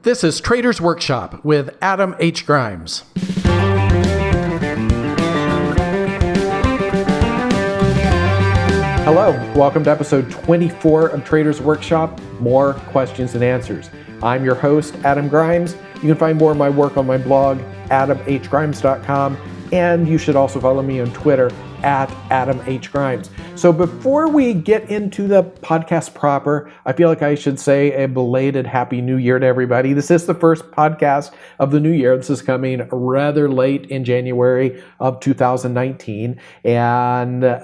This is Trader's Workshop with Adam H. Grimes. Hello, welcome to episode 24 of Trader's Workshop, More Questions and Answers. I'm your host, Adam Grimes. You can find more of my work on my blog, adamhgrimes.com, and you should also follow me on Twitter, at Adam H. Grimes. So before we get into the podcast proper, I feel like I should say a belated Happy New Year to everybody. This is the first podcast of the new year. This is coming rather late in January of 2019. And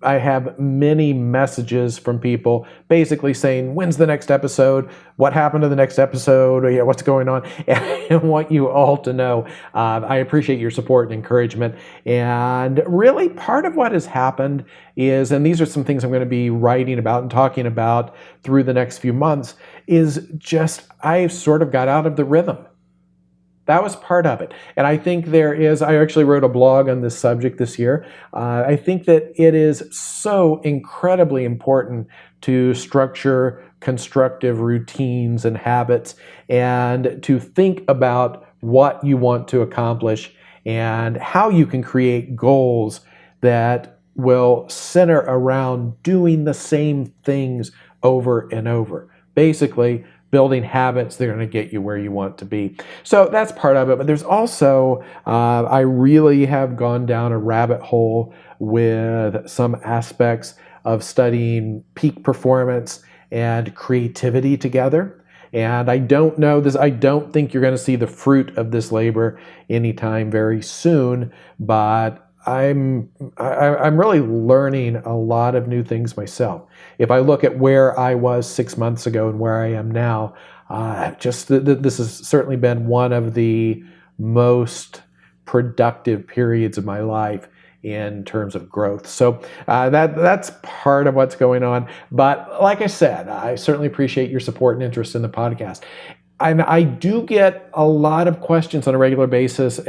I have many messages from people basically saying, when's the next episode? What happened to the next episode? Or, what's going on? And I want you all to know, I appreciate your support and encouragement. And really part of what has happened is, and these are some things I'm going to be writing about and talking about through the next few months, is just I sort of got out of the rhythm. That was part of it. And I think I actually wrote a blog on this subject this year. I think that it is so incredibly important to structure constructive routines and habits and to think about what you want to accomplish and how you can create goals that will center around doing the same things over and over. Basically, building habits that are going to get you where you want to be. So that's part of it. But there's also, I really have gone down a rabbit hole with some aspects of studying peak performance and creativity together. And I don't think you're going to see the fruit of this labor anytime very soon, but I'm really learning a lot of new things myself. If I look at where I was 6 months ago and where I am now, this has certainly been one of the most productive periods of my life in terms of growth. So that's part of what's going on. But like I said, I certainly appreciate your support and interest in the podcast. And I do get a lot of questions on a regular basis.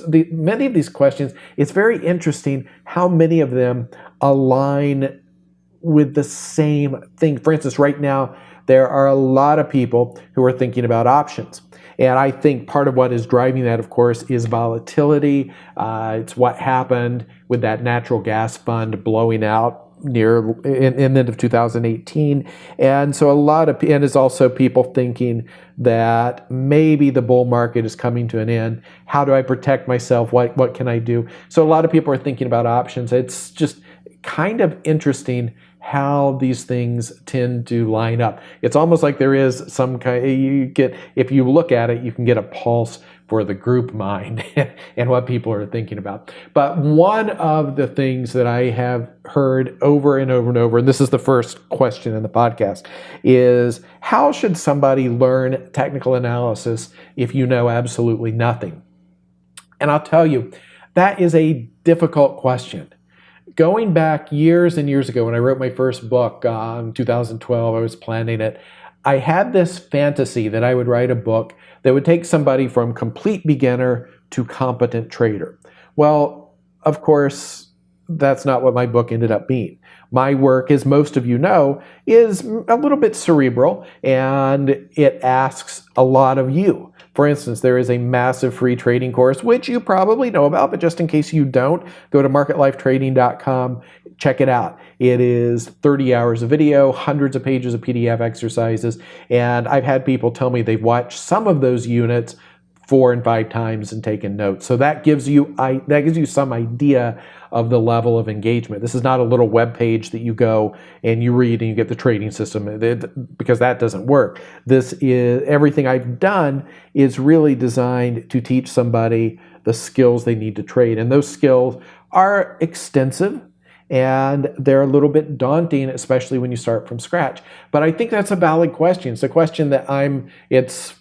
Many of these questions, it's very interesting how many of them align with the same thing. For instance, right now, there are a lot of people who are thinking about options. And I think part of what is driving that, of course, is volatility. It's what happened with that natural gas fund blowing out in the end of 2018. And so and it's also people thinking that maybe the bull market is coming to an end. How do I protect myself? What can I do? So a lot of people are thinking about options. It's just kind of interesting how these things tend to line up. It's almost like there is some kind, if you look at it, you can get a pulse for the group mind and what people are thinking about. But one of the things that I have heard over and over and over, and this is the first question in the podcast, is how should somebody learn technical analysis if you know absolutely nothing? And I'll tell you, that is a difficult question. Going back years and years ago when I wrote my first book in 2012, I was planning it. I had this fantasy that I would write a book that would take somebody from complete beginner to competent trader. Well, of course, that's not what my book ended up being. My work, as most of you know, is a little bit cerebral and it asks a lot of you. For instance, there is a massive free trading course, which you probably know about, but just in case you don't, go to marketlifetrading.com, check it out. It is 30 hours of video, hundreds of pages of PDF exercises, and I've had people tell me they've watched some of those units 4 and 5 times and taken notes. So that gives you some idea of the level of engagement. This is not a little web page that you go and you read and you get the trading system, because that doesn't work. This is everything I've done is really designed to teach somebody the skills they need to trade. And those skills are extensive and they're a little bit daunting, especially when you start from scratch. But I think that's a valid question. It's a question that it's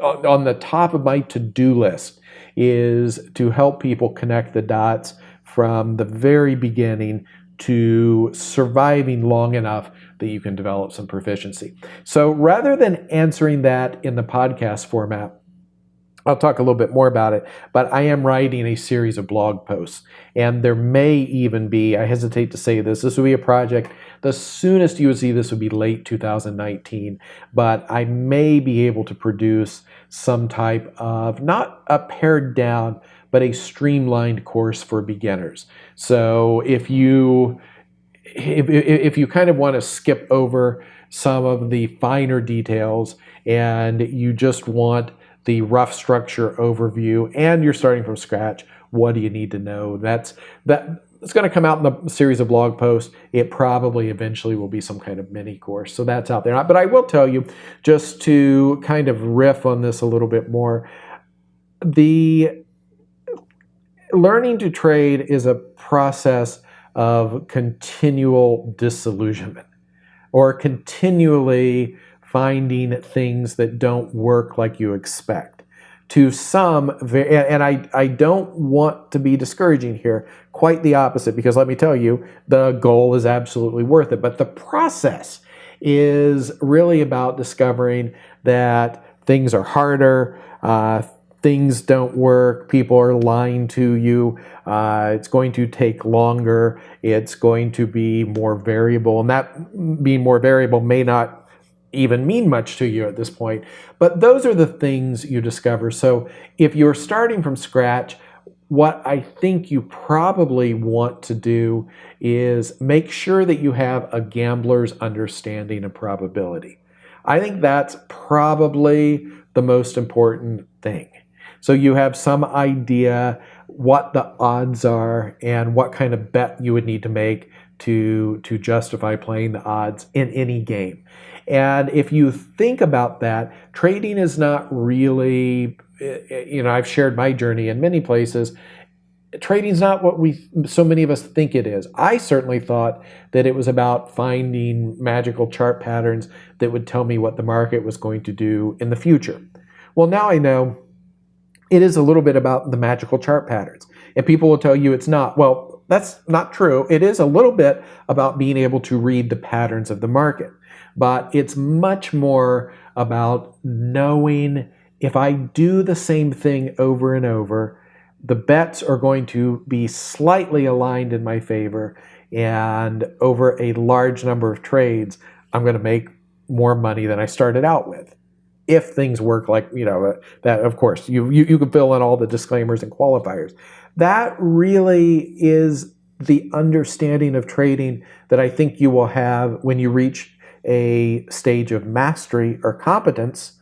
on the top of my to-do list, is to help people connect the dots from the very beginning to surviving long enough that you can develop some proficiency. So rather than answering that in the podcast format, I'll talk a little bit more about it, but I am writing a series of blog posts. And there may even be, I hesitate to say this will be a project, the soonest you would see this would be late 2019, but I may be able to produce some type of, not a pared down, but a streamlined course for beginners. So if you kind of want to skip over some of the finer details and you just want the rough structure overview and you're starting from scratch, what do you need to know? It's going to come out in a series of blog posts. It probably eventually will be some kind of mini course. So that's out there. But I will tell you, just to kind of riff on this a little bit more, the learning to trade is a process of continual disillusionment, or continually finding things that don't work like you expect. To some, and I don't want to be discouraging here, quite the opposite, because let me tell you, the goal is absolutely worth it. But the process is really about discovering that things are harder, things don't work, people are lying to you, it's going to take longer, it's going to be more variable, and that being more variable may not even mean much to you at this point, but those are the things you discover. So if you're starting from scratch, what I think you probably want to do is make sure that you have a gambler's understanding of probability. I think that's probably the most important thing. So you have some idea what the odds are and what kind of bet you would need to make to justify playing the odds in any game. And if you think about that, trading is not really, I've shared my journey in many places. Trading is not what so many of us think it is. I certainly thought that it was about finding magical chart patterns that would tell me what the market was going to do in the future. Well, now I know it is a little bit about the magical chart patterns. And people will tell you it's not. Well, that's not true. It is a little bit about being able to read the patterns of the market. But it's much more about knowing if I do the same thing over and over, the bets are going to be slightly aligned in my favor. And over a large number of trades, I'm going to make more money than I started out with. If things work like, that, of course, you can fill in all the disclaimers and qualifiers. That really is the understanding of trading that I think you will have when you reach a stage of mastery or competence.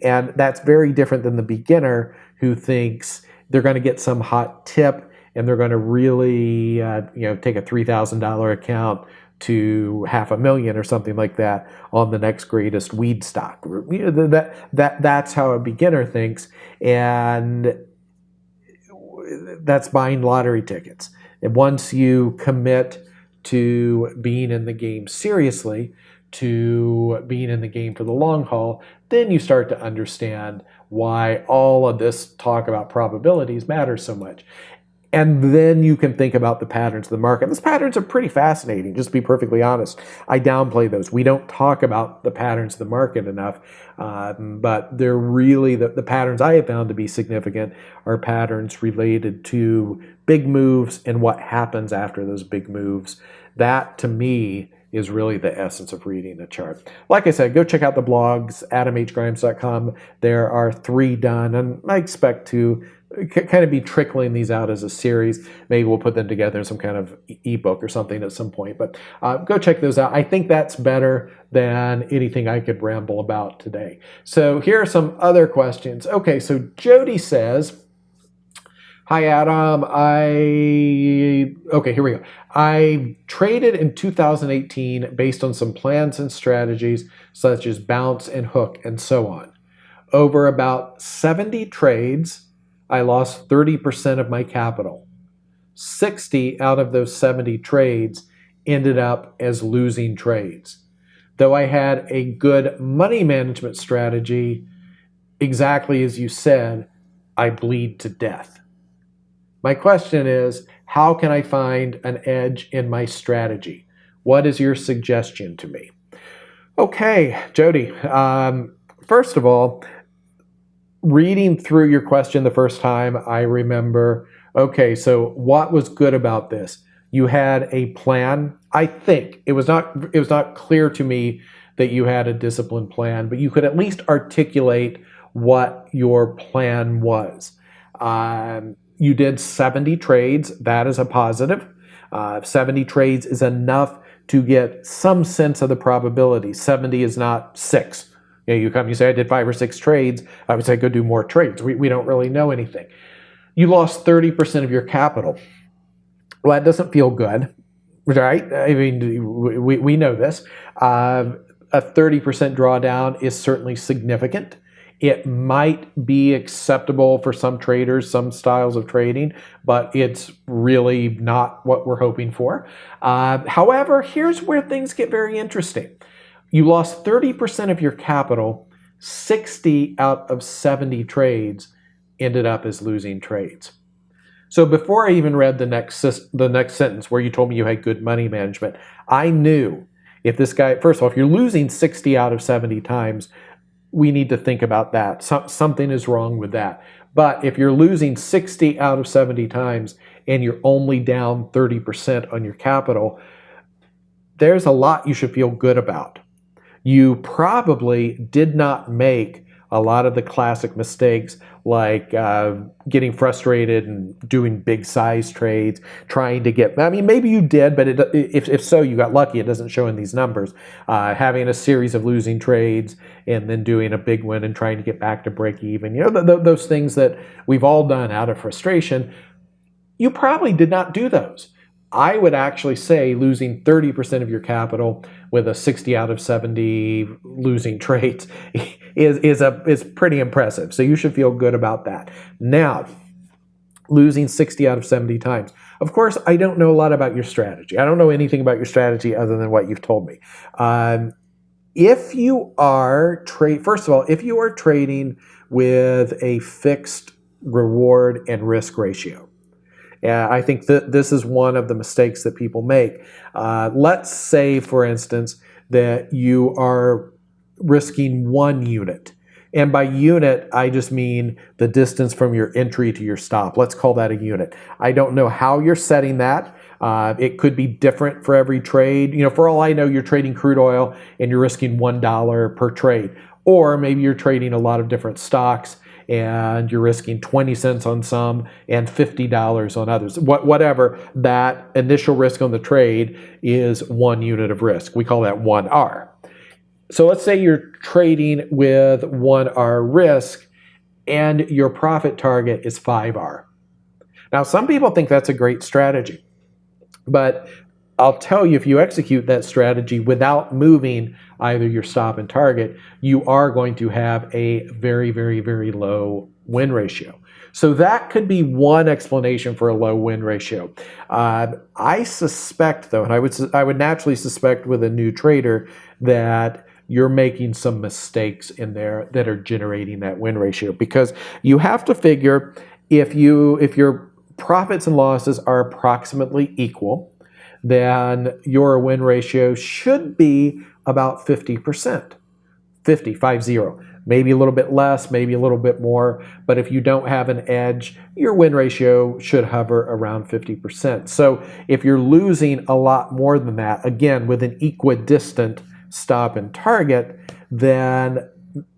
And that's very different than the beginner who thinks they're going to get some hot tip and they're going to really, take a $3,000 account to $500,000 or something like that on the next greatest weed stock. That's how a beginner thinks, and that's buying lottery tickets. And once you commit to being in the game seriously, to being in the game for the long haul, then you start to understand why all of this talk about probabilities matters so much. And then you can think about the patterns of the market. Those patterns are pretty fascinating, just to be perfectly honest. I downplay those. We don't talk about the patterns of the market enough, but they're really, the patterns I have found to be significant are patterns related to big moves and what happens after those big moves. That, to me, is really the essence of reading a chart. Like I said, go check out the blogs, adamhgrimes.com. There are 3 done, and I expect to kind of be trickling these out as a series. Maybe we'll put them together in some kind of ebook or something at some point, but go check those out. I think that's better than anything I could ramble about today. So here are some other questions. Okay, so Jody says, hi, Adam. Okay, here we go. I traded in 2018 based on some plans and strategies such as bounce and hook and so on. Over about 70 trades, I lost 30% of my capital. 60 out of those 70 trades ended up as losing trades. Though I had a good money management strategy, exactly as you said, I bleed to death. My question is, how can I find an edge in my strategy? What is your suggestion to me? Okay, Jody, first of all, reading through your question the first time, I remember, okay, so what was good about this? You had a plan. I think it was not clear to me that you had a disciplined plan, but you could at least articulate what your plan was. You did 70 trades. That is a positive. 70 trades is enough to get some sense of the probability. 70 is not 6. You come, you say, I did 5 or 6 trades. I would say, go do more trades. We don't really know anything. You lost 30% of your capital. Well, that doesn't feel good, right? I mean, we know this. A 30% drawdown is certainly significant. It might be acceptable for some traders, some styles of trading, but it's really not what we're hoping for. However, here's where things get very interesting. You lost 30% of your capital. 60 out of 70 trades ended up as losing trades. So before I even read the next sentence where you told me you had good money management, I knew if this guy, first of all, if you're losing 60 out of 70 times, we need to think about that. Something is wrong with that. But if you're losing 60 out of 70 times and you're only down 30% on your capital, there's a lot you should feel good about. You probably did not make a lot of the classic mistakes like getting frustrated and doing big size trades, trying to get, I mean, maybe you did, but if so, you got lucky. It doesn't show in these numbers. Having a series of losing trades and then doing a big win and trying to get back to break even. You know, those things that we've all done out of frustration. You probably did not do those. I would actually say losing 30% of your capital with a 60 out of 70 losing trades is pretty impressive. So you should feel good about that. Now, losing 60 out of 70 times. Of course, I don't know a lot about your strategy. I don't know anything about your strategy other than what you've told me. If you are first of all, if you are trading with a fixed reward and risk ratio, I think that this is one of the mistakes that people make. Let's say, for instance, that you are risking 1 unit. And by unit, I just mean the distance from your entry to your stop. Let's call that a unit. I don't know how you're setting that. It could be different for every trade. You know, for all I know, you're trading crude oil and you're risking $1 per trade. Or maybe you're trading a lot of different stocks and you're risking 20 cents on some and $50 on others. Whatever, that initial risk on the trade is 1 unit of risk. We call that 1R. So let's say you're trading with 1R risk and your profit target is 5R. Now, some people think that's a great strategy, but I'll tell you, if you execute that strategy without moving either your stop and target, you are going to have a very, very, very low win ratio. So that could be one explanation for a low win ratio. I suspect, though, and I would naturally suspect with a new trader that you're making some mistakes in there that are generating that win ratio, because you have to figure if your profits and losses are approximately equal, then your win ratio should be about 50%. 50. Maybe a little bit less, maybe a little bit more. But if you don't have an edge, your win ratio should hover around 50%. So if you're losing a lot more than that, again, with an equidistant stop and target, then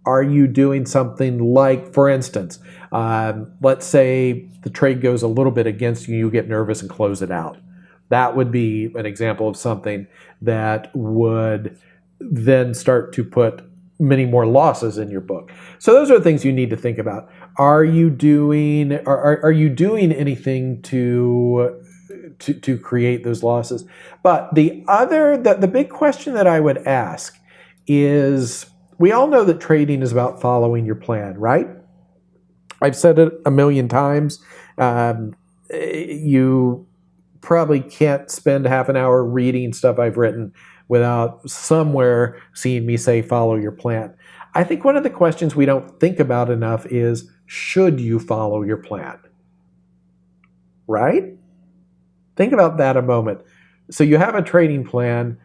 are you doing something like, for instance, let's say the trade goes a little bit against you, you get nervous and close it out. That would be an example of something that would then start to put many more losses in your book. So those are the things you need to think about. Are you doing anything to create those losses? But the big question that I would ask is, we all know that trading is about following your plan, right? I've said it a million times. You probably can't spend half an hour reading stuff I've written without somewhere seeing me say, follow your plan. I think one of the questions we don't think about enough is, should you follow your plan? Right? Think about that a moment. So you have a trading plan.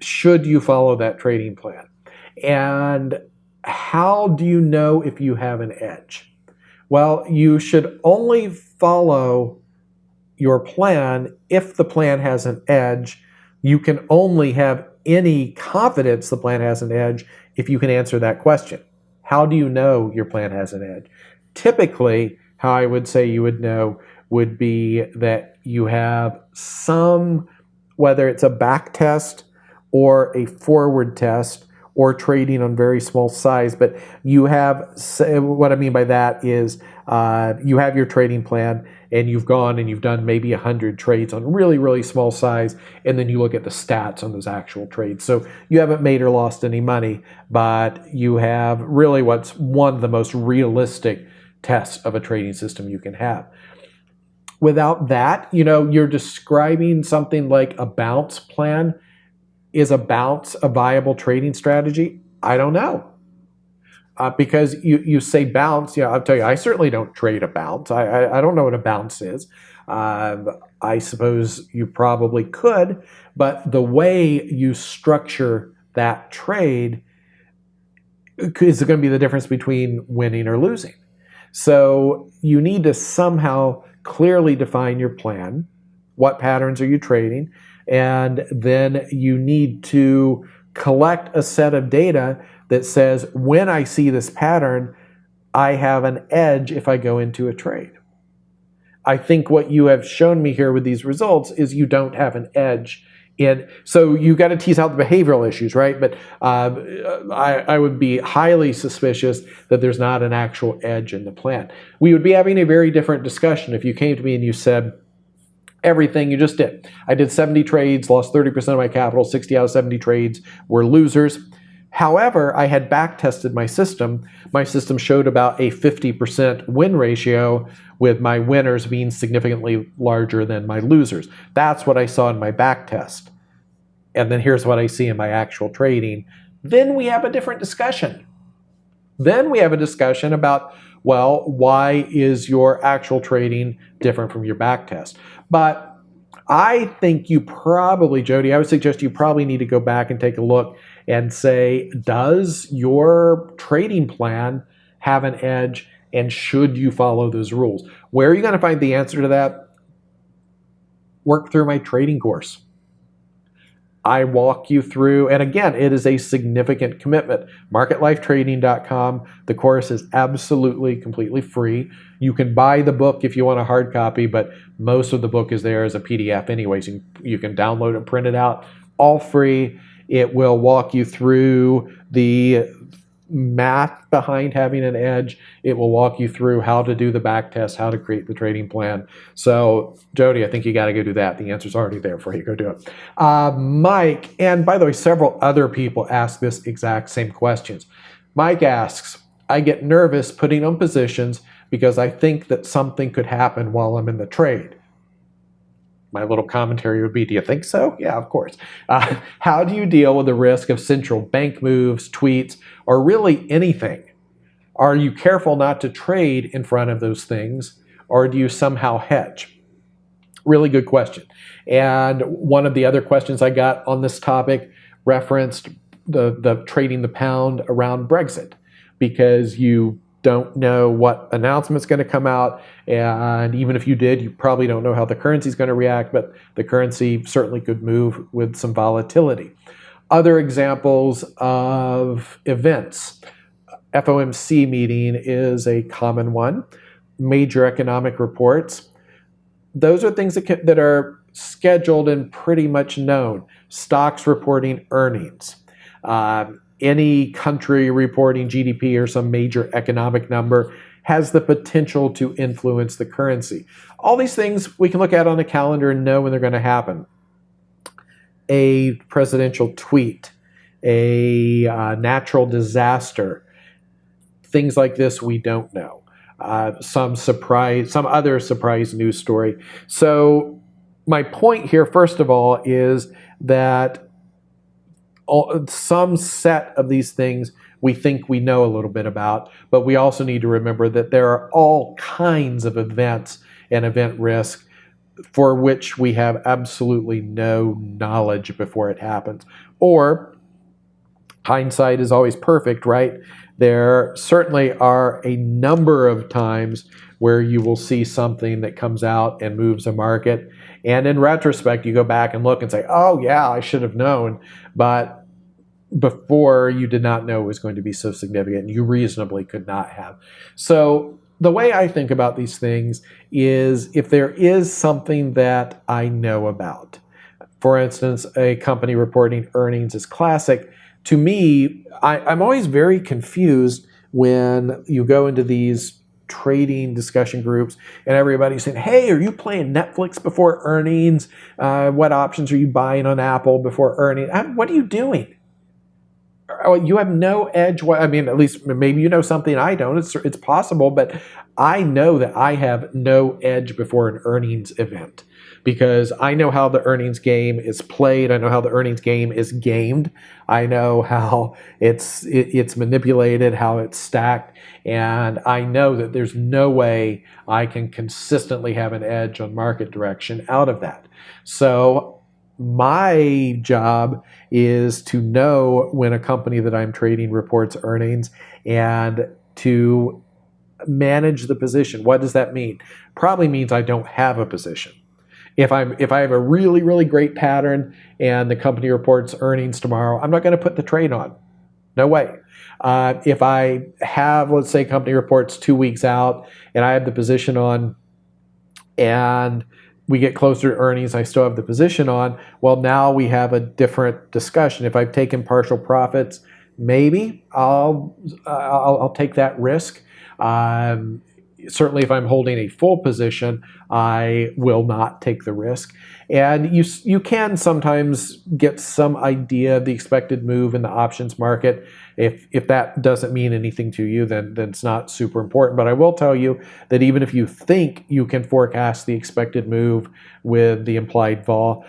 Should you follow that trading plan? And how do you know if you have an edge? Well, you should only follow your plan if the plan has an edge. You can only have any confidence the plan has an edge if you can answer that question. How do you know your plan has an edge? Typically, how I would say you would know would be that you have some, whether it's a back test or a forward test or trading on very small size, but you have, what I mean by that is you have your trading plan and you've gone and you've done maybe 100 trades on really, really small size, and then you look at the stats on those actual trades. So you haven't made or lost any money, but you have really what's one of the most realistic tests of a trading system you can have. Without that, you're describing something like a bounce plan. Is a bounce a viable trading strategy? I don't know. Because you say bounce, I'll tell you, I certainly don't trade a bounce. I don't know what a bounce is. I suppose you probably could, but the way you structure that trade is going to be the difference between winning or losing. So you need to somehow clearly define your plan. What patterns are you trading? And then you need to collect a set of data that says, when I see this pattern, I have an edge if I go into a trade. I think what you have shown me here with these results is you don't have an edge. And so you got to tease out the behavioral issues, right? But I would be highly suspicious that there's not an actual edge in the plan. We would be having a very different discussion if you came to me and you said, everything you just did. I did 70 trades, lost 30% of my capital, 60 out of 70 trades were losers. However, I had back tested my system. My system showed about a 50% win ratio, with my winners being significantly larger than my losers. That's what I saw in my back test. And then here's what I see in my actual trading. Then we have a different discussion. Then we have a discussion about, well, why is your actual trading different from your back test? But I think you probably, Jody, I would suggest you probably need to go back and take a look and say, does your trading plan have an edge, and should you follow those rules? Where are you going to find the answer to that? Work through my trading course. I walk you through, and again, it is a significant commitment. MarketLifeTrading.com. The course is absolutely, completely free. You can buy the book if you want a hard copy, but most of the book is there as a PDF anyways. You can download and print it out, all free. It will walk you through the math behind having an edge. It will walk you through how to do the back test, how to create the trading plan. So, Jody, I think you got to go do that. The answer's already there for you. Go do it. Mike, and by the way, several other people ask this exact same questions. Mike asks, I get nervous putting on positions because I think that something could happen while I'm in the trade. My little commentary would be, do you think so? Yeah, of course. How do you deal with the risk of central bank moves, tweets, or really anything? Are you careful not to trade in front of those things, or do you somehow hedge? Really good question. And one of the other questions I got on this topic referenced the trading the pound around Brexit, because you don't know what announcement's going to come out, and even if you did, you probably don't know how the currency is going to react, but the currency certainly could move with some volatility. Other examples of events. FOMC meeting is a common one. Major economic reports. Those are things that are scheduled and pretty much known. Stocks reporting earnings. Any country reporting GDP or some major economic number has the potential to influence the currency. All these things we can look at on a calendar and know when they're going to happen. A presidential tweet, a natural disaster, things like this we don't know. Some other surprise news story. So my point here, first of all, is that some set of these things we think we know a little bit about, but we also need to remember that there are all kinds of events and event risk for which we have absolutely no knowledge before it happens. Or hindsight is always perfect, right? There certainly are a number of times where you will see something that comes out and moves a market. And in retrospect, you go back and look and say, oh, yeah, I should have known. But before, you did not know it was going to be so significant. You reasonably could not have. So the way I think about these things is if there is something that I know about, for instance, a company reporting earnings is classic. To me, I'm always very confused when you go into these trading discussion groups and everybody's saying, hey, are you playing Netflix before earnings? What options are you buying on Apple before earnings? What are you doing? You have no edge. I mean, at least maybe you know something I don't. It's possible, but I know that I have no edge before an earnings event because I know how the earnings game is played. I know how the earnings game is gamed. I know how it's manipulated, how it's stacked, and I know that there's no way I can consistently have an edge on market direction out of that. So my job is to know when a company that I'm trading reports earnings and to manage the position. What does that mean? Probably means I don't have a position. If I have a really, really great pattern and the company reports earnings tomorrow, I'm not going to put the trade on. No way. If I have, let's say, company reports 2 weeks out and I have the position on and we get closer to earnings, I still have the position on, well, now we have a different discussion. If I've taken partial profits, maybe I'll take that risk. Certainly if I'm holding a full position, I will not take the risk. And you can sometimes get some idea of the expected move in the options market. If that doesn't mean anything to you, then it's not super important. But I will tell you that even if you think you can forecast the expected move with the implied vol,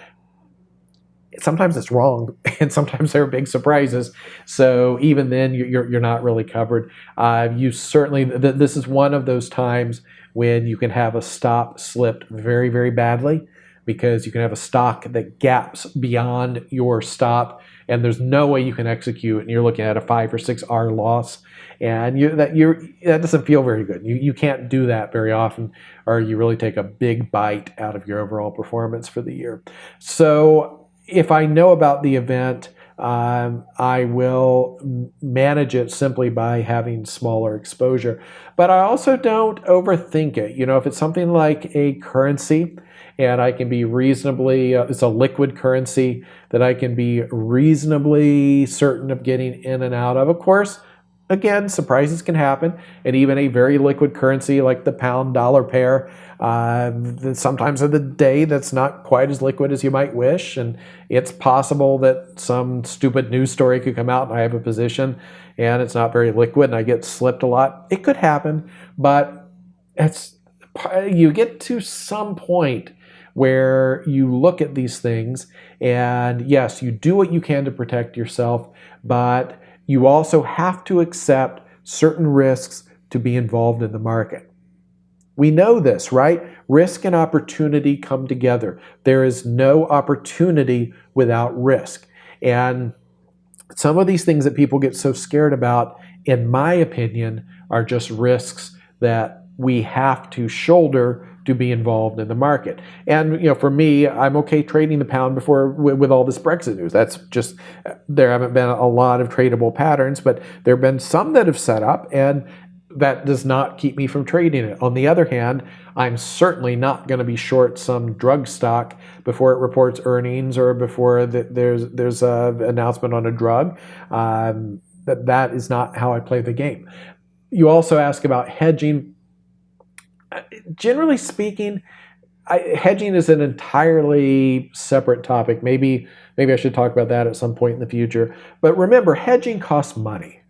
sometimes it's wrong, and sometimes there are big surprises. So even then, you're not really covered. You certainly, this is one of those times when you can have a stop slipped very, very badly, because you can have a stock that gaps beyond your stop, and there's no way you can execute, and you're looking at a 5 or 6 R loss, and that doesn't feel very good. You can't do that very often, or you really take a big bite out of your overall performance for the year. So if I know about the event, I will manage it simply by having smaller exposure. But I also don't overthink it. If it's something like a currency and I can be reasonably, it's a liquid currency that I can be reasonably certain of getting in and out of. Of course, again, surprises can happen, and even a very liquid currency like the pound-dollar pair, sometimes of the day that's not quite as liquid as you might wish, and it's possible that some stupid news story could come out and I have a position and it's not very liquid and I get slipped a lot. It could happen, but you get to some point where you look at these things and yes, you do what you can to protect yourself, but you also have to accept certain risks to be involved in the market. We know this, right? Risk and opportunity come together. There is no opportunity without risk. And some of these things that people get so scared about, in my opinion, are just risks that we have to shoulder to be involved in the market. And for me, I'm okay trading the pound with all this Brexit news. That's just, there haven't been a lot of tradable patterns, but there have been some that have set up, and that does not keep me from trading it. On the other hand, I'm certainly not going to be short some drug stock before it reports earnings or before there's an announcement on a drug. That is not how I play the game. You also ask about hedging. Generally speaking, hedging is an entirely separate topic. Maybe I should talk about that at some point in the future. But remember, hedging costs money.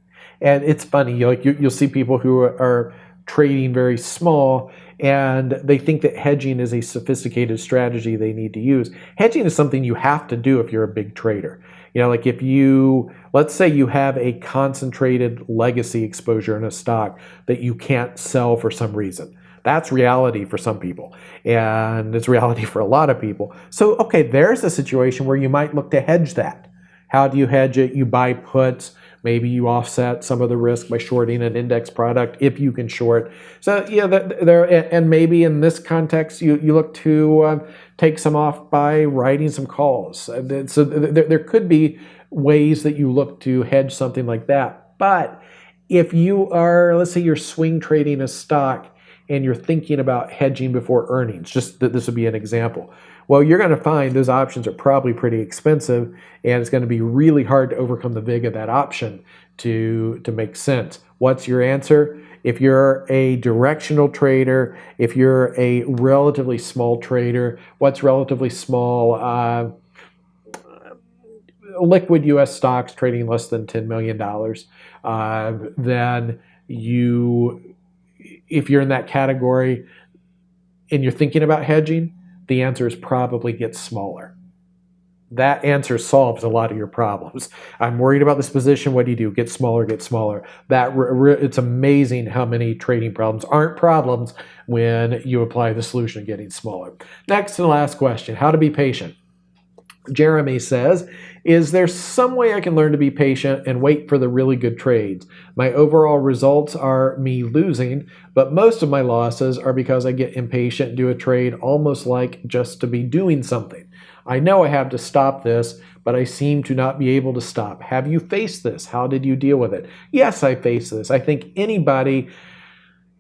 And it's funny, you'll see people who are trading very small and they think that hedging is a sophisticated strategy they need to use. Hedging is something you have to do if you're a big trader. Like let's say you have a concentrated legacy exposure in a stock that you can't sell for some reason. That's reality for some people, and it's reality for a lot of people. So, okay, there's a situation where you might look to hedge that. How do you hedge it? You buy puts Maybe you offset some of the risk by shorting an index product if you can short. So yeah, and maybe in this context, you look to take some off by writing some calls. So there could be ways that you look to hedge something like that. But if you are, let's say you're swing trading a stock and you're thinking about hedging before earnings, just that this would be an example. Well, you're going to find those options are probably pretty expensive, and it's going to be really hard to overcome the vig of that option to make sense. What's your answer? If you're a directional trader, if you're a relatively small trader, what's relatively small? Liquid U.S. stocks trading less than $10 million, then if you're in that category and you're thinking about hedging, the answer is probably get smaller. That answer solves a lot of your problems. I'm worried about this position. What do? Get smaller, get smaller. It's amazing how many trading problems aren't problems when you apply the solution of getting smaller. Next and last question, how to be patient. Jeremy says, is there some way I can learn to be patient and wait for the really good trades? My overall results are me losing, but most of my losses are because I get impatient and do a trade almost like just to be doing something. I know I have to stop this, but I seem to not be able to stop. Have you faced this? How did you deal with it? Yes, I faced this. I think anybody...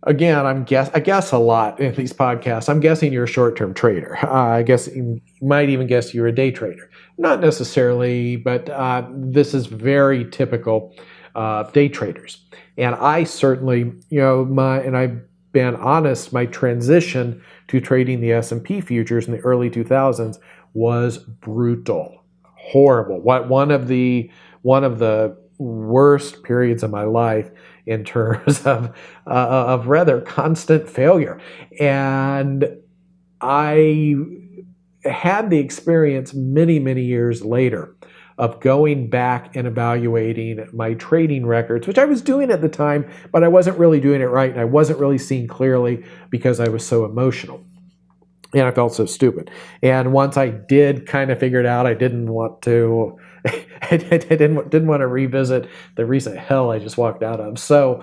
Again, I guess a lot in these podcasts. I'm guessing you're a short-term trader. I guess you might even guess you're a day trader. Not necessarily, but this is very typical of day traders. And I certainly, and I've been honest, my transition to trading the S&P futures in the early 2000s was brutal, horrible. One of the worst periods of my life in terms of rather constant failure. And I had the experience many, many years later of going back and evaluating my trading records, which I was doing at the time, but I wasn't really doing it right, and I wasn't really seeing clearly because I was so emotional. And I felt so stupid. And once I did kind of figure it out, I didn't want to I didn't want to revisit the recent hell I just walked out of. So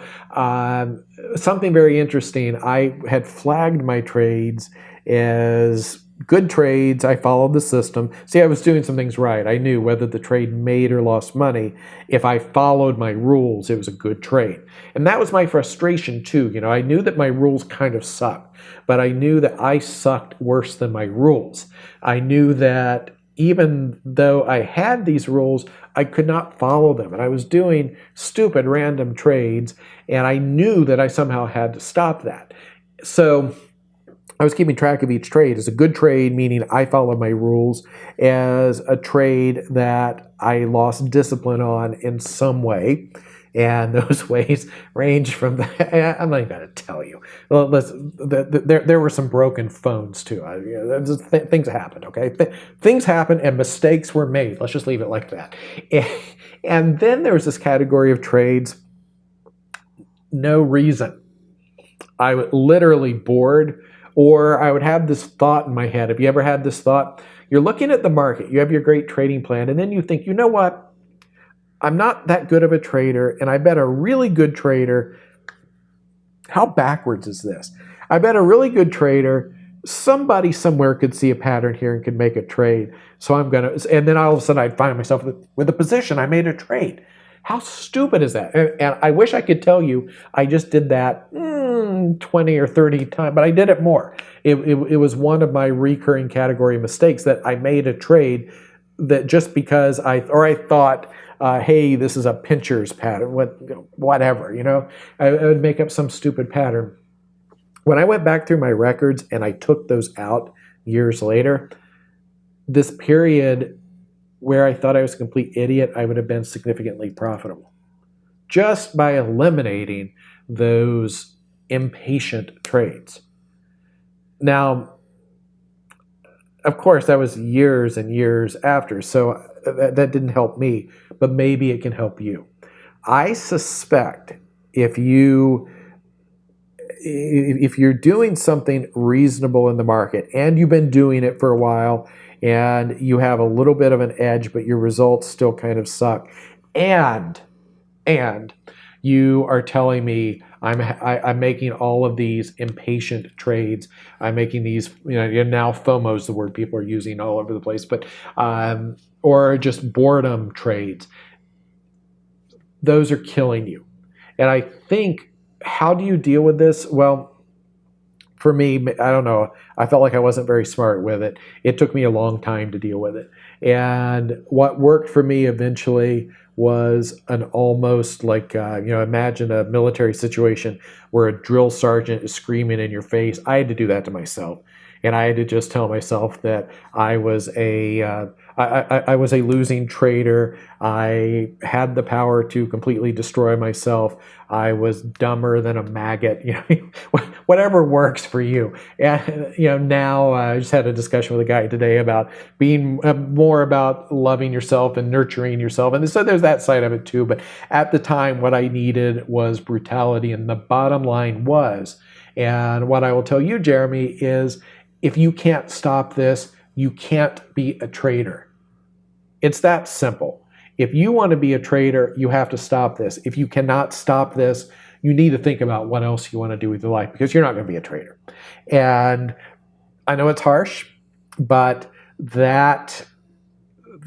something very interesting, I had flagged my trades as good trades. I followed the system. See, I was doing some things right. I knew whether the trade made or lost money. If I followed my rules, it was a good trade. And that was my frustration too. I knew that my rules kind of sucked, but I knew that I sucked worse than my rules. I knew that even though I had these rules, I could not follow them. And I was doing stupid random trades, and I knew that I somehow had to stop that. So I was keeping track of each trade as a good trade, meaning I follow my rules, as a trade that I lost discipline on in some way. And those ways range from I'm not even going to tell you. Well, there were some broken phones too. Things happened, okay? Things happened and mistakes were made. Let's just leave it like that. And then there was this category of trades, no reason. I would literally bored, or I would have this thought in my head. Have you ever had this thought? You're looking at the market, you have your great trading plan, and then you think, you know what? I'm not that good of a trader, and I bet a really good trader, how backwards is this? I bet a really good trader, somebody somewhere could see a pattern here and could make a trade. So I'm going to, and then all of a sudden I'd find myself with a position. I made a trade. How stupid is that? And I wish I could tell you I just did that 20 or 30 times, but I did it more. It was one of my recurring category mistakes that I made a trade that just because I thought, hey, this is a pincher's pattern, whatever, I would make up some stupid pattern. When I went back through my records and I took those out years later, this period where I thought I was a complete idiot, I would have been significantly profitable just by eliminating those impatient trades. Now, of course, that was years and years after, so that didn't help me, but maybe it can help you. I suspect if you're doing something reasonable in the market and you've been doing it for a while and you have a little bit of an edge, but your results still kind of suck, and And you are telling me I'm making all of these impatient trades. I'm making these, now FOMO is the word people are using all over the place, but or just boredom trades. Those are killing you. And I think, how do you deal with this? Well, for me, I don't know. I felt like I wasn't very smart with it. It took me a long time to deal with it. And what worked for me eventually was an almost like, imagine a military situation where a drill sergeant is screaming in your face. I had to do that to myself. And I had to just tell myself that I was I was a losing trader. I had the power to completely destroy myself. I was dumber than a maggot. Whatever works for you. And now I just had a discussion with a guy today about being more about loving yourself and nurturing yourself. And so there's that side of it too. But at the time, what I needed was brutality. And the bottom line was, and what I will tell you, Jeremy, is if you can't stop this, you can't be a trader. It's that simple. If you want to be a trader, you have to stop this. If you cannot stop this, you need to think about what else you want to do with your life, because you're not going to be a trader. And I know it's harsh, but that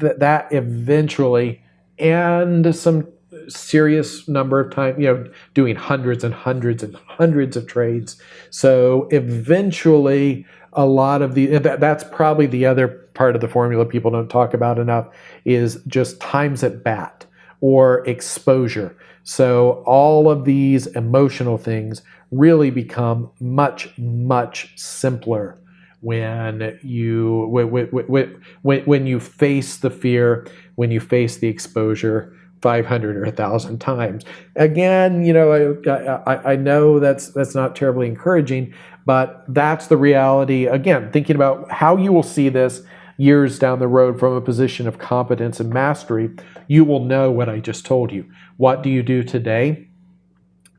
eventually, and some serious number of time, doing hundreds and hundreds and hundreds of trades. So eventually, a lot of that's probably the other part of the formula people don't talk about enough, is just times at bat or exposure. So all of these emotional things really become much, much simpler when you when you face the fear, when you face the exposure 500 or 1,000 times. Again, I know that's not terribly encouraging, but that's the reality. Again, thinking about how you will see this years down the road from a position of competence and mastery, you will know what I just told you. What do you do today?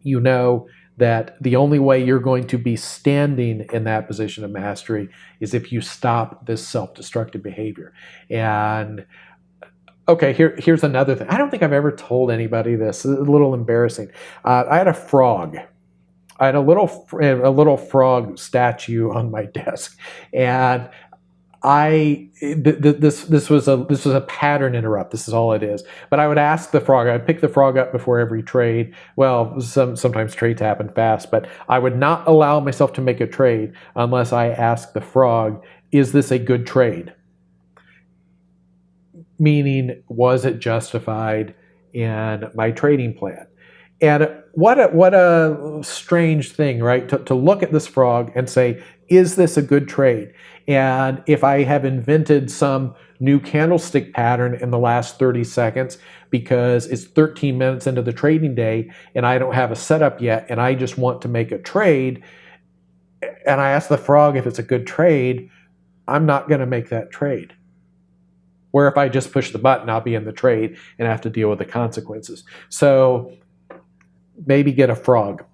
You know that the only way you're going to be standing in that position of mastery is if you stop this self-destructive behavior. And okay, here's another thing. I don't think I've ever told anybody this. It's a little embarrassing. I had a frog. I had a little frog statue on my desk, and this was a pattern interrupt. This is all it is. But I would ask the frog. I'd pick the frog up before every trade. Well, sometimes trades happen fast, but I would not allow myself to make a trade unless I asked the frog, "Is this a good trade?" Meaning, was it justified in my trading plan? And what a strange thing, right? To look at this frog and say, is this a good trade? And if I have invented some new candlestick pattern in the last 30 seconds because it's 13 minutes into the trading day and I don't have a setup yet and I just want to make a trade, and I ask the frog if it's a good trade, I'm not going to make that trade. Where if I just push the button, I'll be in the trade and have to deal with the consequences. So maybe get a frog.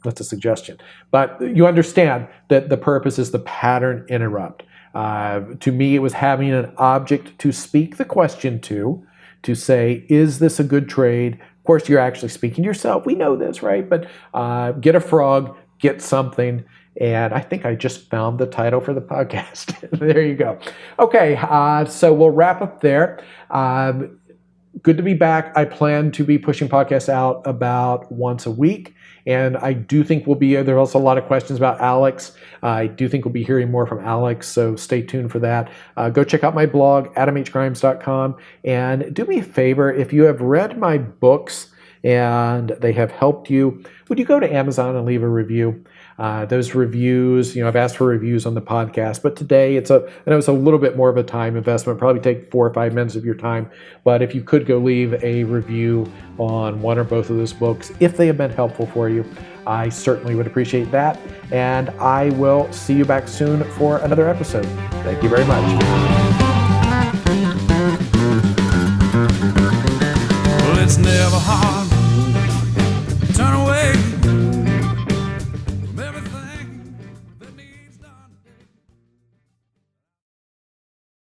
That's a suggestion. But you understand that the purpose is the pattern interrupt. To me, it was having an object to speak the question to say, is this a good trade? Of course, you're actually speaking to yourself. We know this, right? But get a frog, get something. And I think I just found the title for the podcast. There you go. Okay, so we'll wrap up there. Good to be back. I plan to be pushing podcasts out about once a week. And I do think there's also a lot of questions about Alex. I do think we'll be hearing more from Alex, so stay tuned for that. Go check out my blog, adamhgrimes.com. And do me a favor, if you have read my books and they have helped you, would you go to Amazon and leave a review? Those reviews, I've asked for reviews on the podcast, but today I know it's a little bit more of a time investment, probably take 4 or 5 minutes of your time. But if you could go leave a review on one or both of those books, if they have been helpful for you, I certainly would appreciate that. And I will see you back soon for another episode. Thank you very much. Well, it's never hard